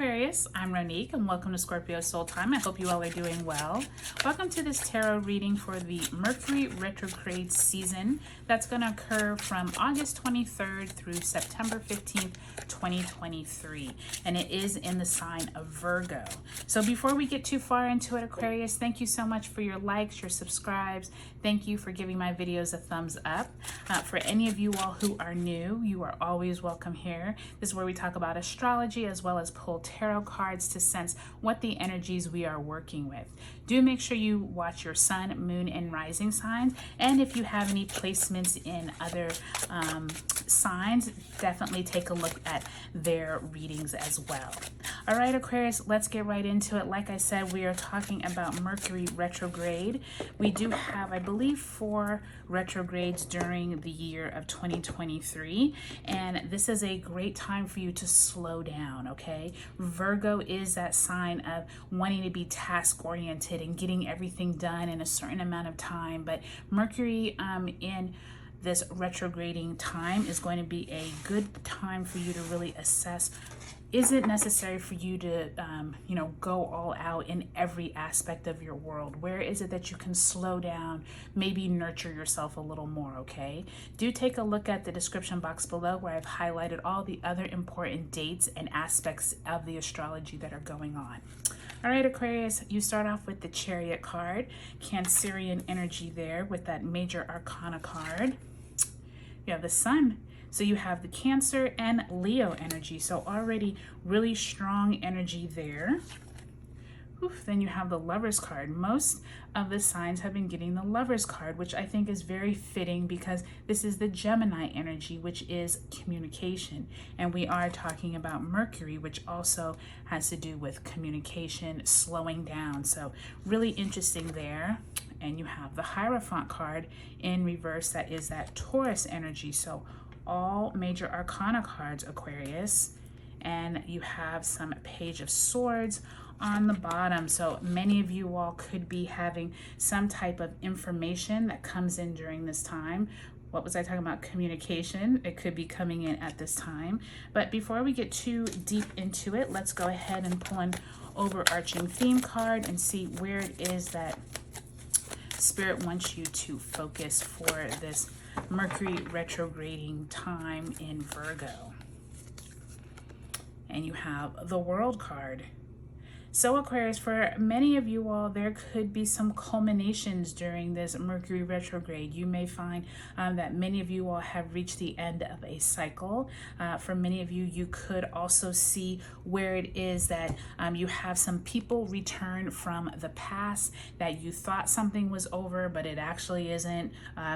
Aquarius, I'm Ronique and welcome to Scorpio Soul Time. I hope you all are doing well. Welcome to this tarot reading for the Mercury retrograde season that's going to occur from August 23rd through September 15th, 2023. And it is in the sign of Virgo. So before we get too far into it, Aquarius, thank you so much for your likes, your subscribes. Thank you for giving my videos a thumbs up. For any of you all who are new, you are always welcome here. This is where we talk about astrology as well as pull tarot cards to sense what the energies we are working with. Do make sure you watch your sun, moon, and rising signs. And if you have any placements in other signs, definitely take a look at their readings as well. All right, Aquarius, let's get right into it. Like I said, we are talking about Mercury retrograde. We do have, I believe, 4 retrogrades during the year of 2023. And this is a great time for you to slow down, okay? Virgo is that sign of wanting to be task-oriented and getting everything done in a certain amount of time. But Mercury in this retrograding time is going to be a good time for you to really assess, is it necessary for you to, go all out in every aspect of your world? Where is it that you can slow down, maybe nurture yourself a little more, okay? Do take a look at the description box below where I've highlighted all the other important dates and aspects of the astrology that are going on. All right, Aquarius, you start off with the Chariot card, Cancerian energy there with that major arcana card. You have the Sun. So you have the Cancer and Leo energy. So already really strong energy there. Oof, then you have the Lovers card. Most of the signs have been getting the Lovers card, which I think is very fitting because this is the Gemini energy, which is communication. And we are talking about Mercury, which also has to do with communication, slowing down. So really interesting there. And you have the Hierophant card in reverse. That is that Taurus energy. So all major arcana cards, Aquarius. And you have some Page of Swords on the bottom. So many of you all could be having some type of information that comes in during this time. What was I talking about? Communication. It could be coming in at this time. But before we get too deep into it, let's go ahead and pull an overarching theme card and see where it is that Spirit wants you to focus for this Mercury retrograding time in Virgo. And you have the World card. So Aquarius, for many of you all, there could be some culminations during this Mercury retrograde. You may find that many of you all have reached the end of a cycle. For many of you, you could also see where it is that you have some people return from the past that you thought something was over, but it actually isn't.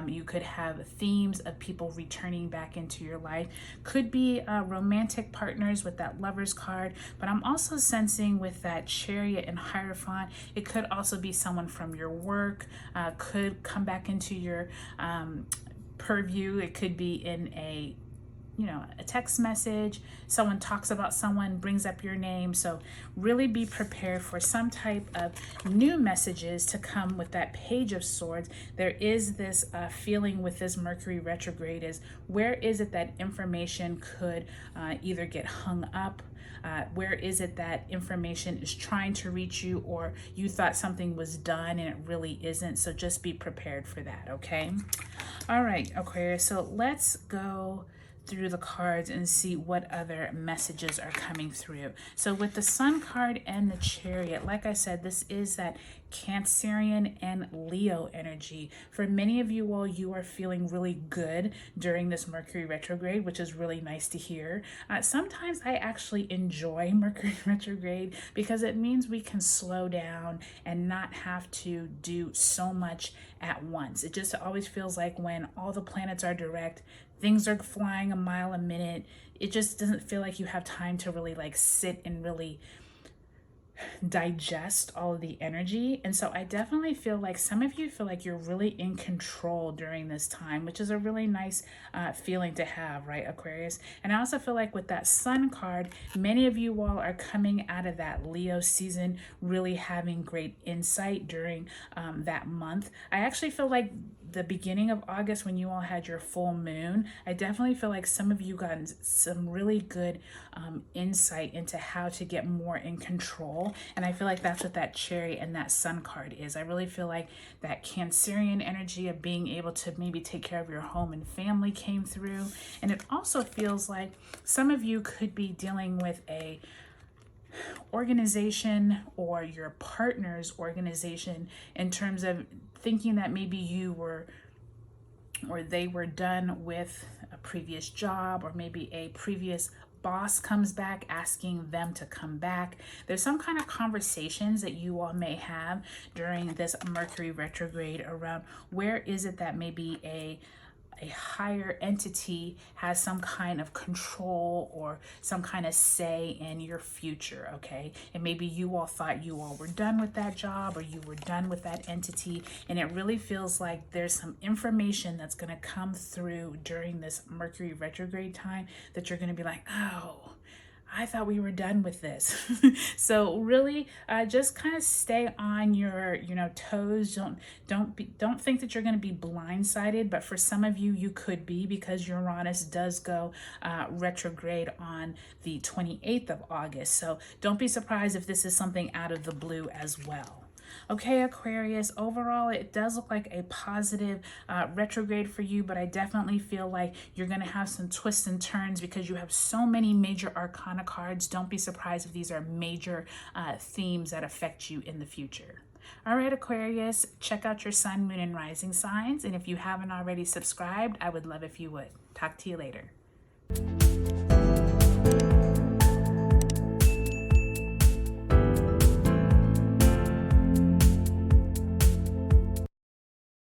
You could have themes of people returning back into your life. Could be romantic partners with that Lovers card, but I'm also sensing with that Chariot and Hierophant, it could also be someone from your work, could come back into your purview. It could be in a text message. Someone talks about someone, brings up your name. So really be prepared for some type of new messages to come with that Page of Swords. There is this feeling with this Mercury retrograde is where is it that information could either get hung up? Where is it that information is trying to reach you, or you thought something was done and it really isn't? So just be prepared for that, okay? All right, Aquarius, so let's go through the cards and see what other messages are coming through. So with the Sun card and the Chariot, like I said, this is that Cancerian and Leo energy. For many of you all, you are feeling really good during this Mercury retrograde, which is really nice to hear. Sometimes I actually enjoy Mercury retrograde because it means we can slow down and not have to do so much at once. It just always feels like when all the planets are direct, things are flying a mile a minute. It just doesn't feel like you have time to really sit and really digest all of the energy. And so I definitely feel like some of you feel like you're really in control during this time, which is a really nice feeling to have, right, Aquarius? And I also feel like with that Sun card, many of you all are coming out of that Leo season really having great insight during that month. I actually feel like the beginning of August, when you all had your full moon, I definitely feel like some of you got some really good insight into how to get more in control. And I feel like that's what that Cherry and that Sun card is. I really feel like that Cancerian energy of being able to maybe take care of your home and family came through. And it also feels like some of you could be dealing with a organization or your partner's organization in terms of thinking that maybe you were or they were done with a previous job, or maybe a previous boss comes back asking them to come back. There's some kind of conversations that you all may have during this Mercury retrograde around where is it that maybe a higher entity has some kind of control or some kind of say in your future, okay? And maybe you all thought you all were done with that job or you were done with that entity, and it really feels like there's some information that's going to come through during this Mercury retrograde time that you're going to be like, oh, I thought we were done with this. So really just kind of stay on your toes. Don't think that you're going to be blindsided, but for some of you, you could be, because Uranus does go retrograde on the 28th of August. So don't be surprised if this is something out of the blue as well. Okay, Aquarius, overall, it does look like a positive retrograde for you, but I definitely feel like you're going to have some twists and turns because you have so many major arcana cards. Don't be surprised if these are major themes that affect you in the future. All right, Aquarius, check out your sun, moon, and rising signs. And if you haven't already subscribed, I would love if you would. Talk to you later.